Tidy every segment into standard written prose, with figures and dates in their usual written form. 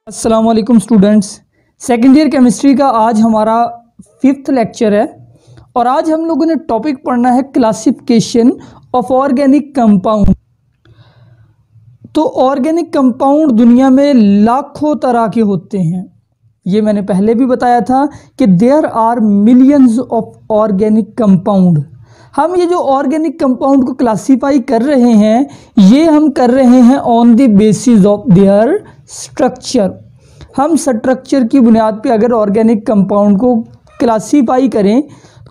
अस्सलाम वालेकुम students. Second year chemistry का आज हमारा 5th लेक्चर है और आज हम लोगों ने टॉपिक पढ़ना है क्लासिफिकेशन ऑफ ऑर्गेनिक कंपाउंड। तो ऑर्गेनिक कंपाउंड दुनिया में लाखों तरह के होते हैं। ये मैंने पहले भी बताया था कि there are millions of organic compound. हम ये जो ऑर्गेनिक कंपाउंड को क्लासीफाई कर रहे हैं ये हम कर रहे हैं on the basis of their structure. हम स्ट्रक्चर की बुनियाद पे अगर ऑर्गेनिक कंपाउंड को क्लासीफाई करें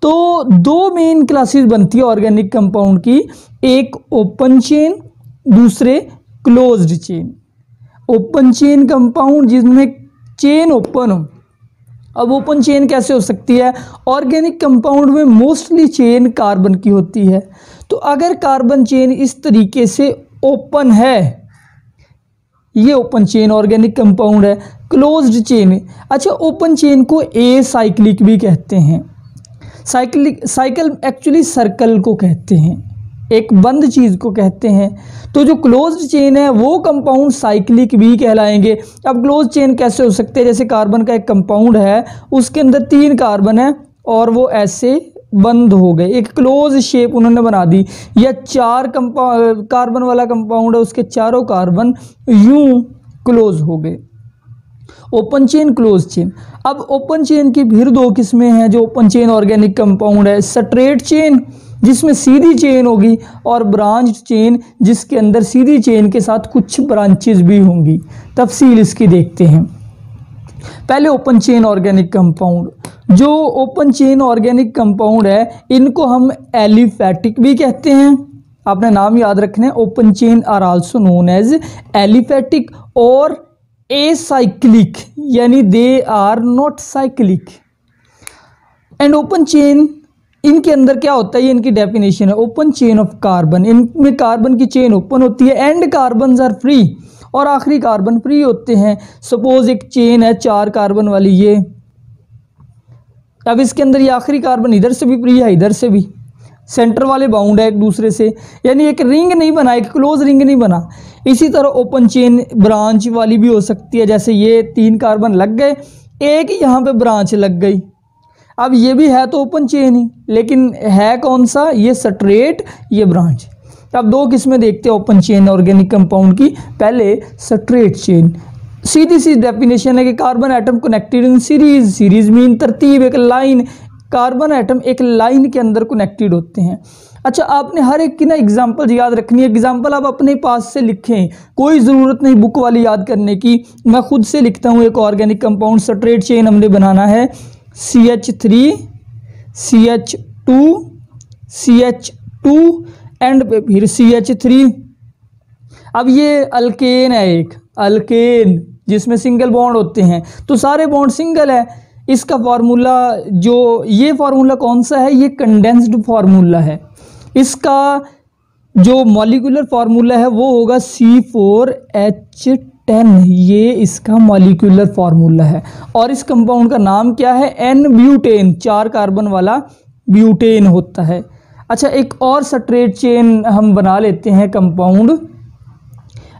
तो दो मेन क्लासेस बनती है ऑर्गेनिक कंपाउंड की, एक ओपन चेन, दूसरे closed chain. Open chain compound जिसमें चेन ओपन हो। अब ओपन चेन कैसे हो सकती है? ऑर्गेनिक कंपाउंड में मोस्टली चेन कार्बन की होती है। तो अगर कार्बन चेन इस तरीके से ओपन है, ये ओपन चेन ऑर्गेनिक कंपाउंड है। क्लोज्ड चेन, अच्छा ओपन चेन को ए साइक्लिक भी कहते हैं। साइकिल एक्चुअली सर्कल को कहते हैं, एक बंद चीज़ को कहते हैं। तो जो क्लोज्ड चेन है वो कंपाउंड साइक्लिक भी कहलाएंगे। अब क्लोज्ड चेन कैसे हो सकते हैं? जैसे कार्बन का एक कंपाउंड है, उसके अंदर 3 कार्बन है और वो ऐसे बंद हो गए, एक क्लोज शेप उन्होंने बना दी। या 4 कार्बन वाला कंपाउंड है, उसके चारों कार्बन यूं क्लोज हो गए। Open chain, close chain. अब ओपन चेन की फिर 2 किस्में हैं जो ओपन चेन ऑर्गेनिक कंपाउंड है। स्ट्रेट चेन जिसमें सीधी चेन होगी और ब्रांच चेन जिसके अंदर सीधी चेन के साथ कुछ ब्रांचेस भी होंगी। तफसील इसकी देखते हैं। पहले ओपन चेन ऑर्गेनिक कंपाउंड। जो ओपन चेन ऑर्गेनिक कंपाउंड है इनको हम एलिफैटिक भी कहते हैं। आपने नाम याद रखना है। Open chain are also known as aliphatic और एसाइक्लिक, यानी they are not cyclic. And open chain, इनके अंदर क्या होता है ये इनकी डेफिनेशन है। ओपन चेन ऑफ कार्बन, इनमें कार्बन की चेन ओपन होती है। एंड कार्बन आर फ्री, और आखिरी कार्बन फ्री होते हैं। सपोज एक चेन है 4 कार्बन वाली, ये अब इसके अंदर ये आखिरी कार्बन इधर से भी फ्री है, इधर से भी। सेंटर वाले बाउंड है एक दूसरे से, यानी एक रिंग नहीं बना, एक क्लोज रिंग नहीं बना। इसी तरह ओपन चेन ब्रांच वाली भी हो सकती है। जैसे ये 3 कार्बन लग गए, एक यहाँ पे ब्रांच लग गई। अब ये भी है तो ओपन चेन ही, लेकिन है कौन सा? ये स्ट्रेट, ये ब्रांच। अब 2 किस्में देखते हैं ओपन चेन ऑर्गेनिक कंपाउंड की। पहले स्ट्रेट चेन, सीधी सी डेफिनेशन है कि carbon atom connected in series. Series mean तरतीब, एक लाइन। कार्बन एटम एक लाइन के अंदर कनेक्टेड होते हैं। अच्छा, आपने हर एक की ना एग्जाम्पल याद रखनी है। एग्जाम्पल आप अपने पास से लिखें, कोई ज़रूरत नहीं बुक वाली याद करने की। मैं खुद से लिखता हूँ। एक ऑर्गेनिक कंपाउंड स्ट्रेट चेन हमने बनाना है। CH3 CH2 CH2 एंड पे फिर CH3। अब ये अल्केन है, एक अल्केन जिसमें सिंगल बॉन्ड होते हैं, तो सारे बॉन्ड सिंगल है। इसका फार्मूला, जो ये फार्मूला कौन सा है? ये कंडेंस्ड फार्मूला है। इसका जो मॉलिक्यूलर फार्मूला है वो होगा C4H10। ये इसका मॉलिक्यूलर फार्मूला है। और इस कंपाउंड का नाम क्या है? N-ब्यूटेन, 4 कार्बन वाला ब्यूटेन होता है। अच्छा, एक और स्ट्रेट चेन हम बना लेते हैं कंपाउंड।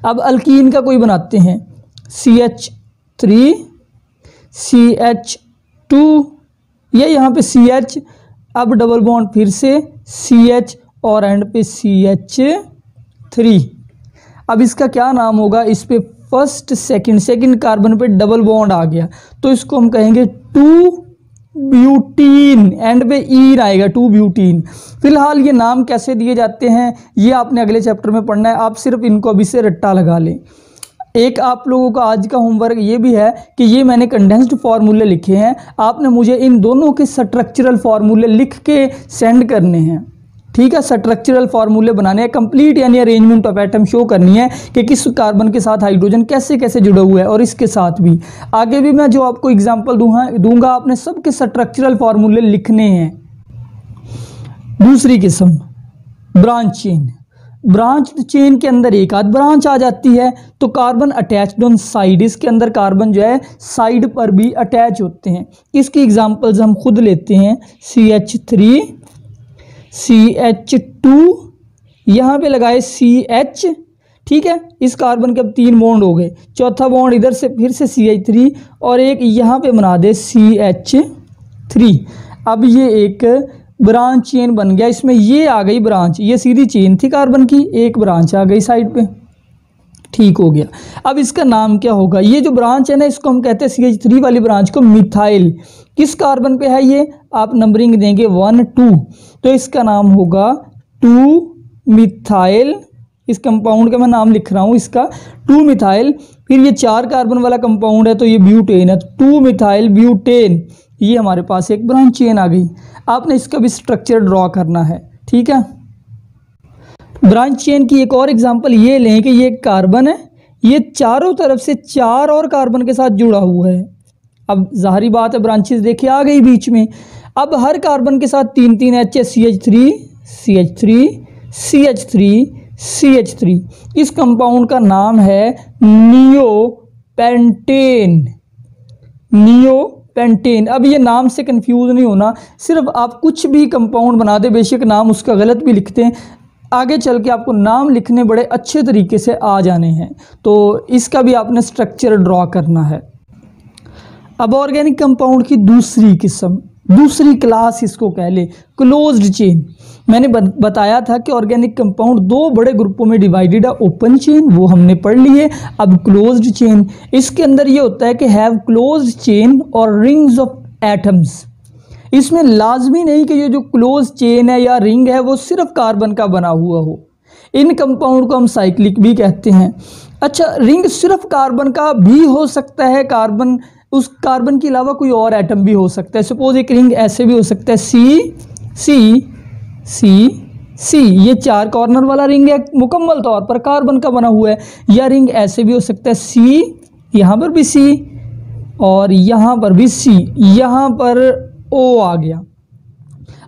अब अल्कीन का कोई बनाते हैं। CH3 CH2, ये यहाँ पे CH, अब डबल बॉन्ड फिर से CH और एंड पे CH3। अब इसका क्या नाम होगा? इस पे फर्स्ट सेकंड कार्बन पे डबल बॉन्ड आ गया तो इसको हम कहेंगे 2-ब्यूटीन। एंड पे ईन आएगा, 2-ब्यूटीन। फिलहाल ये नाम कैसे दिए जाते हैं ये आपने अगले चैप्टर में पढ़ना है। आप सिर्फ इनको अभी से रट्टा लगा लें। एक आप लोगों का आज का होमवर्क ये भी है कि ये मैंने कंडेंस्ड फार्मूले लिखे हैं, आपने मुझे इन दोनों के स्ट्रक्चरल फार्मूले लिख के सेंड करने हैं। ठीक है, स्ट्रक्चरल फार्मूले बनाने हैं, कंप्लीट यानी अरेंजमेंट ऑफ एटम शो करनी है कि किस कार्बन के साथ हाइड्रोजन कैसे कैसे जुड़ा हुआ है। और इसके साथ भी आगे भी मैं जो आपको एग्जांपल दूंगा, आपने सबके स्ट्रक्चरल फार्मूले लिखने हैं। दूसरी किस्म ब्रांच चेन। ब्रांच चेन के अंदर एक आध ब्रांच आ जाती है तो कार्बन अटैच्ड ऑन साइड, इसके अंदर कार्बन जो है साइड पर भी अटैच होते हैं। इसकी एग्जांपल्स हम खुद लेते हैं। CH3 CH2, यहाँ पे लगाए CH, ठीक है, इस कार्बन के अब 3 बॉन्ड हो गए, चौथा बॉन्ड इधर से फिर से CH3 और एक यहाँ पे बना दे CH3। अब ये एक ब्रांच चेन बन गया, इसमें ये आ गई ब्रांच, ये सीधी चेन थी कार्बन की, एक ब्रांच आ गई साइड पे, ठीक हो गया। अब इसका नाम क्या होगा, ये जो ब्रांच है ना इसको हम कहते हैं CH3 वाली ब्रांच को मिथाइल। किस कार्बन पे है ये, आप नंबरिंग देंगे 1 2, तो इसका नाम होगा 2 मिथाइल। इस कंपाउंड का मैं नाम लिख रहा हूँ इसका 2 मिथाइल। फिर ये 4 कार्बन वाला कंपाउंड है तो ये ब्यूटेन है, 2 मिथाइल ब्यूटेन। ये हमारे पास एक ब्रांच चेन आ गई। आपने इसका भी स्ट्रक्चर ड्रॉ करना है, ठीक है। ब्रांच चेन की एक और एग्जांपल ये लें कि ये कार्बन है, ये चारों तरफ से 4 और कार्बन के साथ जुड़ा हुआ है। अब जाहिर बात है ब्रांचेस देखिए आ गई बीच में। अब हर कार्बन के साथ 3 H है, CH3 CH3 CH3 CH3। इस कंपाउंड का नाम है नियोपेंटेन। नियोपेंटेन। अब ये नाम से कंफ्यूज नहीं होना, सिर्फ आप कुछ भी कंपाउंड बना दे, बेशक नाम उसका गलत भी लिखते हैं, आगे चल के आपको नाम लिखने बड़े अच्छे तरीके से आ जाने हैं। तो इसका भी आपने स्ट्रक्चर ड्रॉ करना है। अब ऑर्गेनिक कंपाउंड की दूसरी किस्म, दूसरी क्लास इसको कह ले, क्लोज्ड चेन। मैंने बताया था कि ऑर्गेनिक कंपाउंड 2 बड़े ग्रुपों में डिवाइडेड है, ओपन चेन वो हमने पढ़ ली है। अब क्लोज्ड चेन, इसके अंदर ये होता है कि हैव क्लोज्ड चेन और रिंग्स ऑफ एटम्स। इसमें लाजमी नहीं कि ये जो क्लोज चेन है या रिंग है वो सिर्फ कार्बन का बना हुआ हो। इन कंपाउंड को हम साइक्लिक भी कहते हैं। अच्छा, रिंग सिर्फ कार्बन का भी हो सकता है, कार्बन उस कार्बन के अलावा कोई और एटम भी हो सकता है। सपोज एक रिंग ऐसे भी हो सकता है C, ये 4 कॉर्नर वाला रिंग है, मुकम्मल तौर पर कार्बन का बना हुआ है। या रिंग ऐसे भी हो सकता है C, यहाँ पर भी C और यहाँ पर भी C, यहाँ पर O आ गया।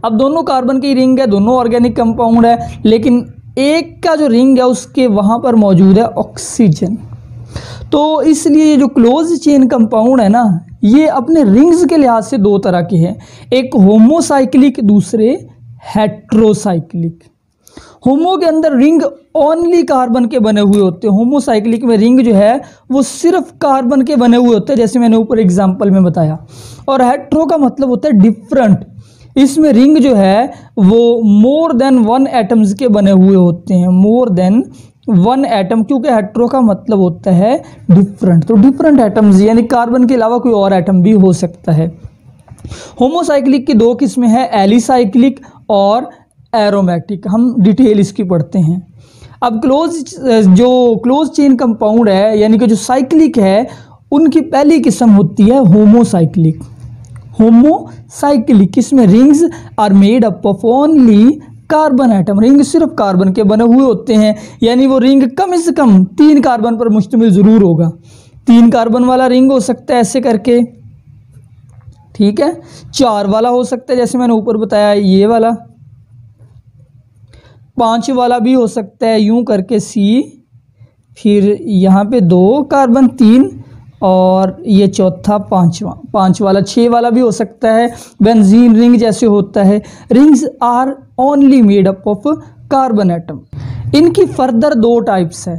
अब दोनों कार्बन की रिंग है, दोनों ऑर्गेनिक कंपाउंड है, लेकिन एक का जो रिंग है उसके वहाँ पर मौजूद है ऑक्सीजन। तो इसलिए ये जो क्लोज चेन कंपाउंड है ना, ये अपने रिंग्स के लिहाज से 2 तरह के हैं, एक होमोसाइक्लिक, दूसरे हेट्रोसाइक्लिक। होमो के अंदर रिंग ओनली कार्बन के बने हुए होते हैं, होमोसाइक्लिक में रिंग जो है वो सिर्फ कार्बन के बने हुए होते हैं, जैसे मैंने ऊपर एग्जांपल में बताया। और हेट्रो का मतलब होता है डिफरेंट, इसमें रिंग जो है वो मोर देन 1 एटम्स के बने हुए होते हैं, मोर देन 1 एटम, क्योंकि हेट्रो का मतलब होता है डिफरेंट। तो डिफरेंट एटम्स यानी कार्बन के अलावा कोई और एटम भी हो सकता है। होमोसाइक्लिक की 2 किस्में हैं, एलिसाइक्लिक और एरोमेटिक। हम डिटेल इसकी पढ़ते हैं। अब क्लोज चेन कंपाउंड है यानी कि जो साइक्लिक है, उनकी पहली किस्म होती है होमोसाइक्लिक। होमोसाइक्लिक, इसमें rings are made up of only carbon atom. Ring सिर्फ कार्बन के बने हुए होते हैं, यानी वो रिंग कम से कम 3 कार्बन पर मुश्तमिल ज़रूर होगा। 3 कार्बन वाला रिंग हो सकता है ऐसे करके, ठीक है। 4 वाला हो सकता है जैसे मैंने ऊपर बताया ये वाला, 5 वाला भी हो सकता है यूं करके C, फिर यहाँ पे 2 कार्बन 3 और ये चौथा 5 वाला, 6 वाला भी हो सकता है। बेंजीन रिंग जैसे होता है। Rings are only made up of carbon atom. इनकी फर्दर 2 टाइप्स है,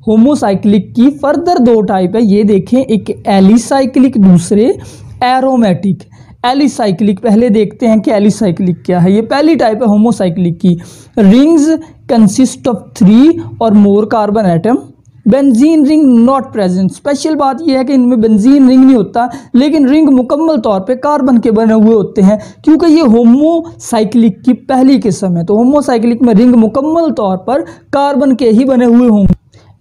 होमोसाइक्लिक की फर्दर 2 टाइप है, ये देखें, एक एलिसाइक्लिक, दूसरे एरोमेटिक। एलिसाइक्लिक पहले देखते हैं कि एलिसाइक्लिक क्या है। ये पहली टाइप है होमोसाइक्लिक की। रिंग्स कंसिस्ट ऑफ 3 और more carbon atom, benzene ring not present. Special बात यह है कि इनमें बेंजीन रिंग नहीं होता, लेकिन रिंग मुकम्मल तौर पे कार्बन के बने हुए होते हैं, क्योंकि ये होमोसाइक्लिक की पहली किस्म है। तो होमोसाइक्लिक में रिंग मुकम्मल तौर पर कार्बन के ही बने हुए होंगे।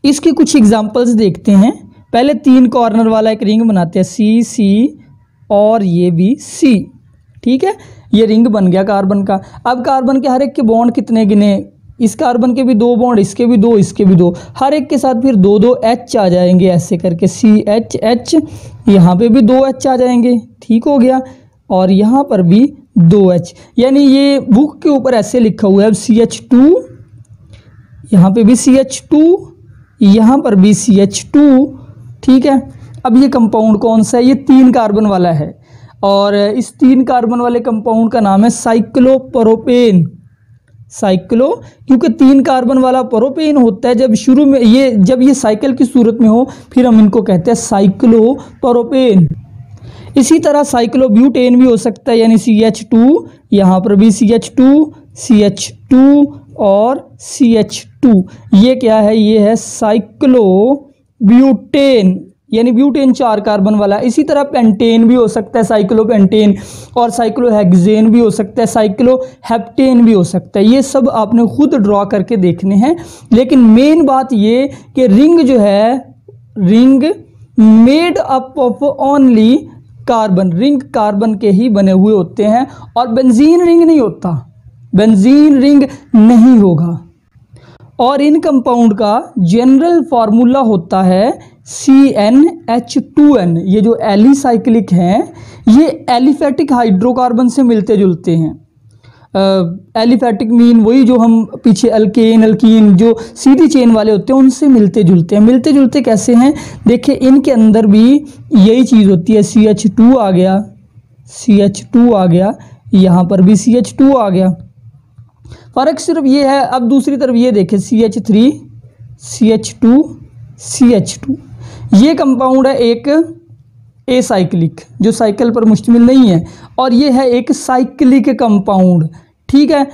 इसके कुछ एग्जांपल्स देखते हैं। पहले 3 कॉर्नर वाला एक रिंग बनाते हैं, C और ये भी C, ठीक है। ये रिंग बन गया कार्बन का। अब कार्बन के हर एक के बॉन्ड कितने गिने, इस कार्बन के भी 2 बॉन्ड, इसके भी 2, इसके भी 2, हर एक के साथ फिर 2 H आ जाएंगे ऐसे करके, CH, यहाँ पे भी 2 H आ जाएंगे, ठीक हो गया। और यहाँ पर भी 2 H, यानी ये बुक के ऊपर ऐसे लिखा हुआ है। अब CH2, यहाँ पे भी CH2, यहाँ पर भी CH2, ठीक है। अब ये कंपाउंड कौन सा है, ये 3 कार्बन वाला है और इस 3 कार्बन वाले कंपाउंड का नाम है साइक्लोप्रोपेन। साइक्लो, क्योंकि 3 कार्बन वाला प्रोपेन होता है जब शुरू में जब ये साइकिल की सूरत में हो, फिर हम इनको कहते हैं साइक्लो प्रोपेन। इसी तरह साइक्लोब्यूटेन भी हो सकता है, यानी CH2, यहाँ पर भी CH2, CH2 और CH2, ये क्या है, ये है साइक्लोब्यूटेन, यानी ब्यूटेन 4 कार्बन वाला। इसी तरह पेंटेन भी हो सकता है, साइक्लोपेंटेन, और साइक्लोहेक्सेन भी हो सकता है, साइक्लोहेप्टेन भी हो सकता है। ये सब आपने खुद ड्रॉ करके देखने हैं, लेकिन मेन बात ये कि रिंग जो है, ring made up of only carbon, ring carbon के ही बने हुए होते हैं, और बेंजीन रिंग नहीं होता, बेंजीन रिंग नहीं होगा। और इन कंपाउंड का जनरल फार्मूला होता है CnH2n। ये जो एलिसाइक्लिक हैं, ये एलिफेटिक हाइड्रोकार्बन से मिलते जुलते हैं। एलिफेटिक मीन वही जो हम पीछे अल्केन, अल्कीन जो सीधी चेन वाले होते हैं उनसे मिलते जुलते हैं। मिलते जुलते कैसे हैं, देखिए इनके अंदर भी यही चीज़ होती है, CH2 आ गया, CH2 आ गया, यहाँ पर भी CH2 आ गया। फ़र्क सिर्फ ये है। अब दूसरी तरफ ये देखें, CH3, CH2, CH2, ये कंपाउंड है एक एसाइक्लिक जो साइकिल पर मुश्तमिल नहीं है, और ये है एक साइक्लिक कंपाउंड, ठीक है।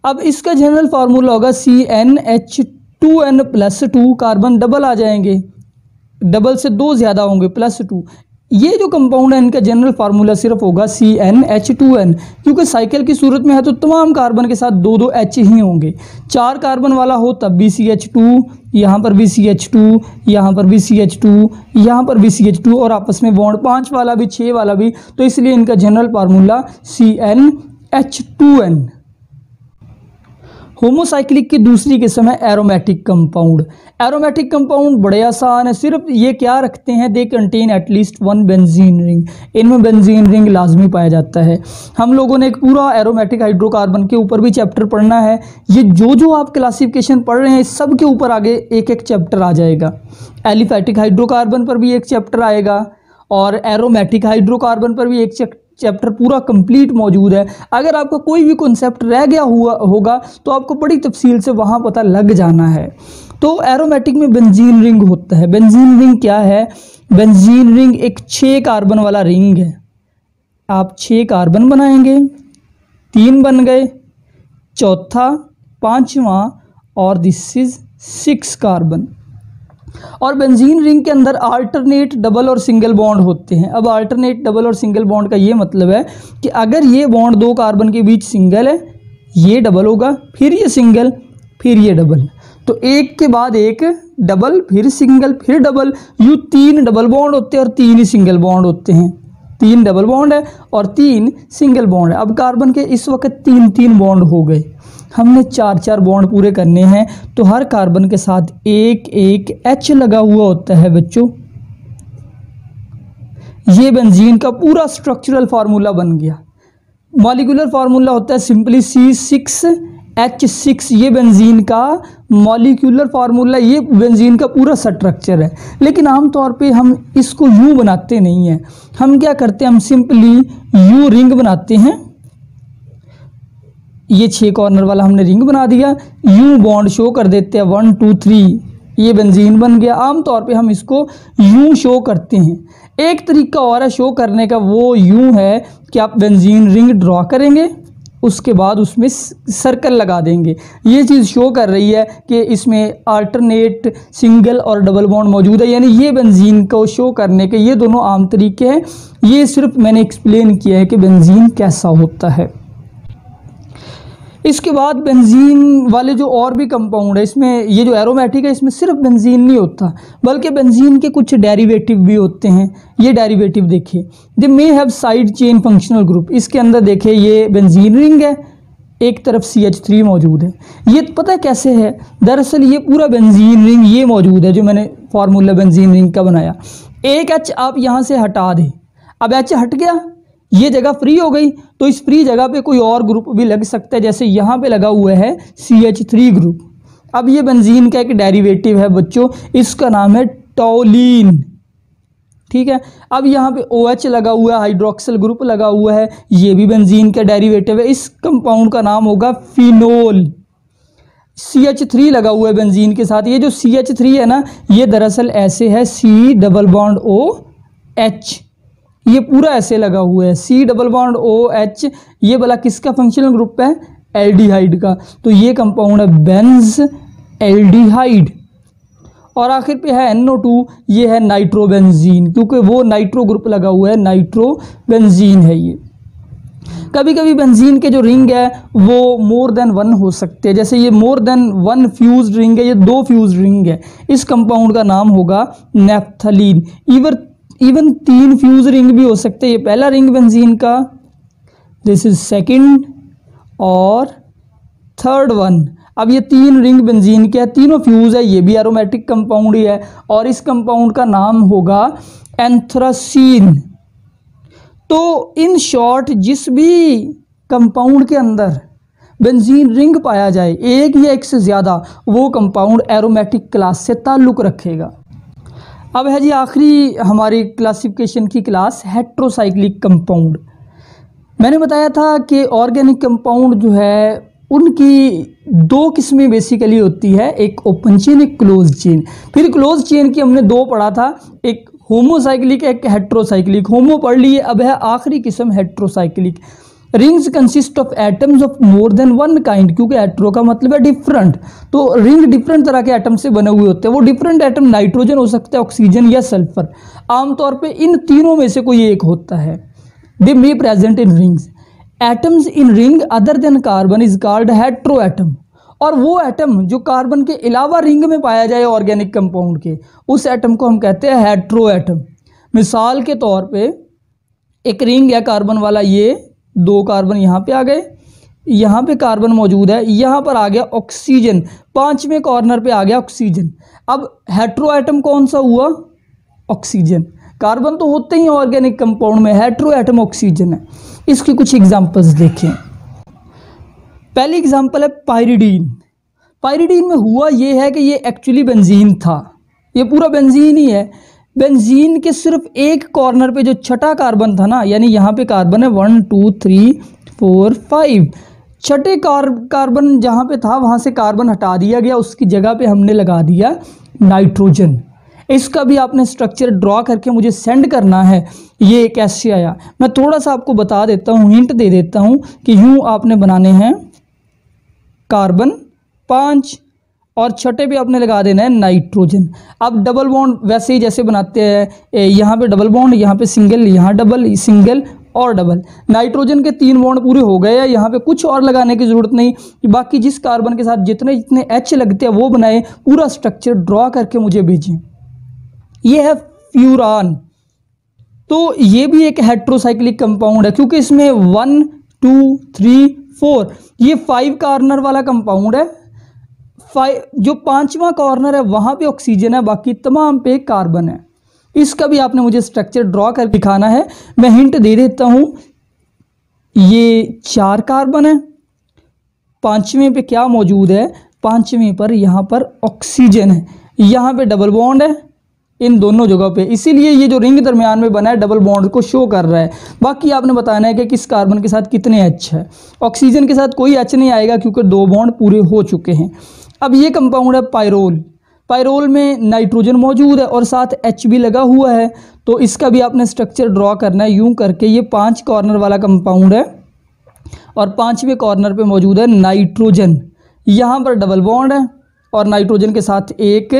अब इसका जनरल फार्मूला होगा CnH2n+2, कार्बन डबल आ जाएंगे, डबल से 2 ज़्यादा होंगे, +2। ये जो कंपाउंड है इनका जनरल फार्मूला सिर्फ होगा CnH2n, क्योंकि साइकिल की सूरत में है तो तमाम कार्बन के साथ 2-2 H ही होंगे। 4 कार्बन वाला हो तब भी CH2, यहाँ पर भी CH2, यहाँ पर भी CH2, यहाँ पर भी CH2, और आपस में बॉन्ड 5 वाला भी 6 वाला भी, तो इसलिए इनका जनरल फार्मूला CnH2n। होमोसाइक्लिक की दूसरी किस्म है एरोमेटिक कंपाउंड। एरोमेटिक कंपाउंड बड़े आसान है, सिर्फ ये क्या रखते हैं, they contain at least 1 benzene ring. इनमें बेंजीन रिंग लाजमी पाया जाता है। हम लोगों ने एक पूरा एरोमेटिक हाइड्रोकार्बन के ऊपर भी चैप्टर पढ़ना है। ये जो आप क्लासिफिकेशन पढ़ रहे हैं सब के ऊपर आगे एक एक चैप्टर आ जाएगा। एलिफेटिक हाइड्रोकार्बन पर भी एक चैप्टर आएगा, और एरोमेटिक हाइड्रोकार्बन पर भी एक चैप्टर पूरा कंप्लीट मौजूद है। अगर आपका कोई भी कॉन्सेप्ट रह गया होगा तो आपको बड़ी तफसील से वहाँ पता लग जाना है। तो एरोमेटिक में बेंजीन रिंग होता है। बेंजीन रिंग क्या है, बेंजीन रिंग एक 6 कार्बन वाला रिंग है। आप 6 कार्बन बनाएंगे, 3 बन गए, चौथा, 5वां, और दिस इज 6 कार्बन। और बेंजीन रिंग के अंदर अल्टरनेट डबल और सिंगल बॉन्ड होते हैं। अब अल्टरनेट डबल और सिंगल बॉन्ड का ये मतलब है कि अगर ये बॉन्ड 2 कार्बन के बीच सिंगल है, ये डबल होगा, फिर ये सिंगल, फिर ये डबल, तो एक के बाद एक डबल, फिर सिंगल, फिर डबल, यूँ 3 डबल बॉन्ड होते हैं और 3 ही सिंगल बॉन्ड होते हैं। 3 डबल बॉन्ड है और 3 सिंगल बॉन्ड है। अब कार्बन के इस वक्त 3-3 बॉन्ड हो गए, हमने 4-4 बॉन्ड पूरे करने हैं, तो हर कार्बन के साथ एक H लगा हुआ होता है बच्चों। ये बेंजीन का पूरा स्ट्रक्चरल फार्मूला बन गया। मॉलिक्यूलर फार्मूला होता है सिंपली C6H6, ये बेंजीन का मॉलिक्यूलर फार्मूला, ये बेंजीन का पूरा स्ट्रक्चर है। लेकिन आमतौर पे हम इसको यूँ बनाते नहीं हैं। हम क्या करते हैं, हम सिंपली यू रिंग बनाते हैं। ये 6 कॉर्नर वाला हमने रिंग बना दिया, यूं बॉन्ड शो कर देते हैं 1 2 3, ये बेंजीन बन गया। आमतौर पे हम इसको यूं शो करते हैं। एक तरीका और है शो करने का, वो यूं है कि आप बेंजीन रिंग ड्रॉ करेंगे, उसके बाद उसमें सर्कल लगा देंगे। ये चीज़ शो कर रही है कि इसमें अल्टरनेट सिंगल और डबल बॉन्ड मौजूद है, यानी ये बेंजीन को शो करने के ये दोनों आम तरीके हैं। ये सिर्फ मैंने एक्सप्लेन किया है कि बेंजीन कैसा होता है। इसके बाद बेंजीन वाले जो और भी कंपाउंड है, इसमें ये जो एरोमेटिक है इसमें सिर्फ बेंजीन नहीं होता, बल्कि बेंजीन के कुछ डेरिवेटिव भी होते हैं। ये डेरिवेटिव देखिए, they may have side chain functional group. इसके अंदर देखिए ये बेंजीन रिंग है, एक तरफ CH3 मौजूद है। ये पता है कैसे है, दरअसल ये पूरा बेंजीन रिंग ये मौजूद है जो मैंने फार्मूला बेंजीन रिंग का बनाया। एक H आप यहाँ से हटा दें, अब H हट गया, ये जगह फ्री हो गई, तो इस फ्री जगह पे कोई और ग्रुप भी लग सकता है। जैसे यहाँ पे लगा हुआ है CH3 ग्रुप। अब ये बेंजीन का एक डेरिवेटिव है बच्चों, इसका नाम है टॉलीन। ठीक है। अब यहाँ पे OH लगा हुआ है, हाइड्रोक्सिल ग्रुप लगा हुआ है, ये भी बेंजीन का डेरिवेटिव है। इस कंपाउंड का नाम होगा फिनोल। CH3 लगा हुआ है बेंजीन के साथ। ये जो CH3 है ना, ये दरअसल ऐसे है C डबल बॉन्ड OH, ये पूरा ऐसे लगा हुआ है C डबल बॉन्ड OH। ये वाला किसका फंक्शनल ग्रुप है? एल्डिहाइड का। तो ये कंपाउंड है बेंज एल्डिहाइड। और आखिर पे है NO2, ये है नाइट्रोबेंजीन, क्योंकि वो नाइट्रो ग्रुप लगा हुआ है, नाइट्रोबेंजीन है ये। कभी कभी बेंजीन के जो रिंग है वो मोर देन 1 हो सकते हैं, जैसे ये मोर देन 1 फ्यूज्ड रिंग है, ये 2 फ्यूज्ड रिंग है। इस कंपाउंड का नाम होगा नेफ्थलीन। इवन 3 फ्यूज रिंग भी हो सकते हैं। ये पहला रिंग बेंजीन का, दिस इज सेकंड और थर्ड वन। अब ये 3 रिंग बेंजीन के है, तीनों फ्यूज है, ये भी एरोमेटिक कंपाउंड ही है। और इस कंपाउंड का नाम होगा एंथ्रासीन। तो इन शॉर्ट जिस भी कंपाउंड के अंदर बेंजीन रिंग पाया जाए, एक या एक से ज़्यादा, वो कंपाउंड एरोमेटिक क्लास से ताल्लुक़ रखेगा। अब है जी आखिरी हमारी क्लासिफिकेशन की क्लास, हेट्रोसाइक्लिक कंपाउंड। मैंने बताया था कि ऑर्गेनिक कंपाउंड जो है उनकी 2 किस्में बेसिकली होती है, एक ओपन चेन, एक क्लोज चेन। फिर क्लोज चेन की हमने 2 पढ़ा था, एक होमोसाइक्लिक, एक हेट्रोसाइक्लिक। होमो पढ़ लिए, अब है आखिरी किस्म heterocyclic. Rings consist of atoms of more than 1 kind, क्योंकि हेट्रो का मतलब है डिफरेंट, तो रिंग डिफरेंट तरह के एटम से बने हुए होते हैं। वो डिफरेंट एटम नाइट्रोजन हो सकता है, ऑक्सीजन या सल्फर। आमतौर पे इन तीनों में से कोई एक होता है। They may present in rings. Atoms in ring other than carbon is called hetero atom. और वो एटम जो कार्बन के अलावा रिंग में पाया जाए ऑर्गेनिक कंपाउंड के, उस एटम को हम कहते हैं हेट्रो एटम। मिसाल के तौर पे एक रिंग है कार्बन वाला, ये 2 कार्बन यहाँ पे आ गए, यहाँ पे कार्बन मौजूद है, यहाँ पर आ गया ऑक्सीजन, 5वें कॉर्नर पे आ गया ऑक्सीजन। अब हेट्रो एटम कौन सा हुआ? ऑक्सीजन। कार्बन तो होते ही ऑर्गेनिक कंपाउंड में, हेट्रो एटम ऑक्सीजन है। इसकी कुछ एग्जांपल्स देखें। पहली एग्जांपल है पायरिडीन। पायरिडीन में हुआ ये है कि ये एक्चुअली बेंजीन था, ये पूरा बेंजीन ही है। बेंजीन के सिर्फ एक कॉर्नर पे जो छठा कार्बन था ना, यानी यहाँ पे कार्बन है 1 2 3 4 5, छठे कार्बन जहाँ पे था वहाँ से कार्बन हटा दिया गया, उसकी जगह पे हमने लगा दिया नाइट्रोजन। इसका भी आपने स्ट्रक्चर ड्रॉ करके मुझे सेंड करना है, ये कैसे आया। मैं थोड़ा सा आपको बता देता हूँ, हिंट दे देता हूँ कि यूँ आपने बनाने हैं कार्बन 5 और छठे पे आपने लगा देना है नाइट्रोजन। अब डबल बॉन्ड वैसे ही जैसे बनाते हैं, यहाँ पे डबल बॉन्ड, यहाँ पे सिंगल, यहाँ डबल, सिंगल और डबल। नाइट्रोजन के 3 बॉन्ड पूरे हो गए हैं, यहाँ पे कुछ और लगाने की ज़रूरत नहीं। बाकी जिस कार्बन के साथ जितने जितने H लगते हैं वो बनाए, पूरा स्ट्रक्चर ड्रॉ करके मुझे भेजें। ये है फ्यूरान। तो ये भी एक हेट्रोसाइक्लिक कंपाउंड है, क्योंकि इसमें 1 2 3 4 ये 5 कॉर्नर वाला कंपाउंड है। 5 जो 5वां कॉर्नर है वहाँ पे ऑक्सीजन है, बाकी तमाम पे कार्बन है। इसका भी आपने मुझे स्ट्रक्चर ड्रॉ कर दिखाना है। मैं हिंट दे देता हूँ, ये 4 कार्बन है, 5वें पे क्या मौजूद है? 5वें पर यहाँ पर ऑक्सीजन है, यहाँ पे डबल बॉन्ड है इन दोनों जगह पे, इसीलिए ये जो रिंग दरमियान में बना है डबल बॉन्ड को शो कर रहा है। बाकी आपने बताना है कि किस कार्बन के साथ कितने H है। ऑक्सीजन के साथ कोई H नहीं आएगा क्योंकि 2 बॉन्ड पूरे हो चुके हैं। अब ये कंपाउंड है पायरोल। पायरोल में नाइट्रोजन मौजूद है और साथ H भी लगा हुआ है, तो इसका भी आपने स्ट्रक्चर ड्रॉ करना है यूँ करके। ये 5 कॉर्नर वाला कंपाउंड है और 5वें कॉर्नर पे मौजूद है नाइट्रोजन, यहाँ पर डबल बॉन्ड है और नाइट्रोजन के साथ एक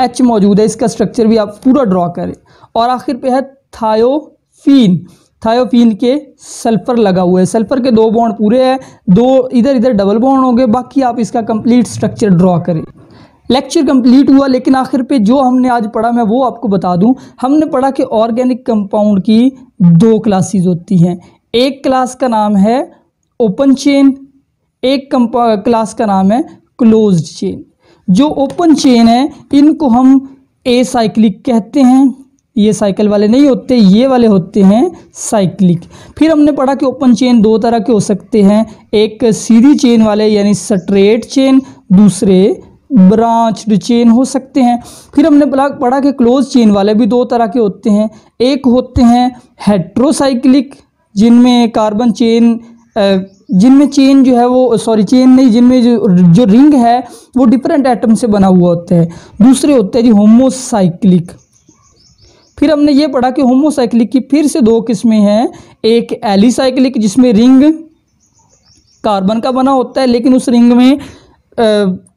H मौजूद है। इसका स्ट्रक्चर भी आप पूरा ड्रॉ करें। और आखिर पे है थायोफीन। थायोफीन के सल्फर लगा हुआ है, सल्फर के 2 बॉन्ड पूरे हैं, 2 इधर इधर डबल बॉन्ड होंगे। बाकी आप इसका कंप्लीट स्ट्रक्चर ड्रॉ करें। लेक्चर कंप्लीट हुआ, लेकिन आखिर पे जो हमने आज पढ़ा मैं वो आपको बता दूं। हमने पढ़ा कि ऑर्गेनिक कंपाउंड की 2 क्लासेस होती हैं। एक क्लास का नाम है ओपन चेन, एक क्लास का नाम है क्लोज्ड चेन। जो ओपन चेन है इनको हम एसाइक्लिक कहते हैं, ये साइकिल वाले नहीं होते, ये वाले होते हैं साइक्लिक। फिर हमने पढ़ा कि ओपन चेन 2 तरह के हो सकते हैं, एक सीधी चेन वाले यानी स्ट्रेट चेन, दूसरे ब्रांच्ड चेन हो सकते हैं। फिर हमने पढ़ा कि क्लोज चेन वाले भी दो तरह के होते हैं। एक होते हैं हेट्रोसाइक्लिक, जिनमें कार्बन चेन जिनमें चेन जो है वो चेन नहीं, जिनमें जो रिंग है वो डिफरेंट एटम से बना हुआ होता है। दूसरे होते हैं जी होमोसाइक्लिक। फिर हमने ये पढ़ा कि होमोसाइक्लिक की फिर से दो किस्में हैं। एक एलिसाइक्लिक, जिसमें रिंग कार्बन का बना होता है लेकिन उस रिंग में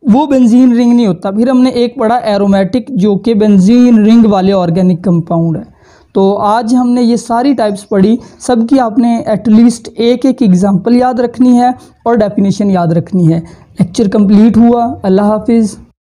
वो बेंजीन रिंग नहीं होता। फिर हमने एक पढ़ा एरोमेटिक, जो कि बेंजीन रिंग वाले ऑर्गेनिक कंपाउंड है। तो आज हमने ये सारी टाइप्स पढ़ी, सबकी आपने एटलीस्ट एक एक एग्जाम्पल याद रखनी है और डेफिनेशन याद रखनी है। लेक्चर कंप्लीट हुआ। अल्लाह हाफिज़।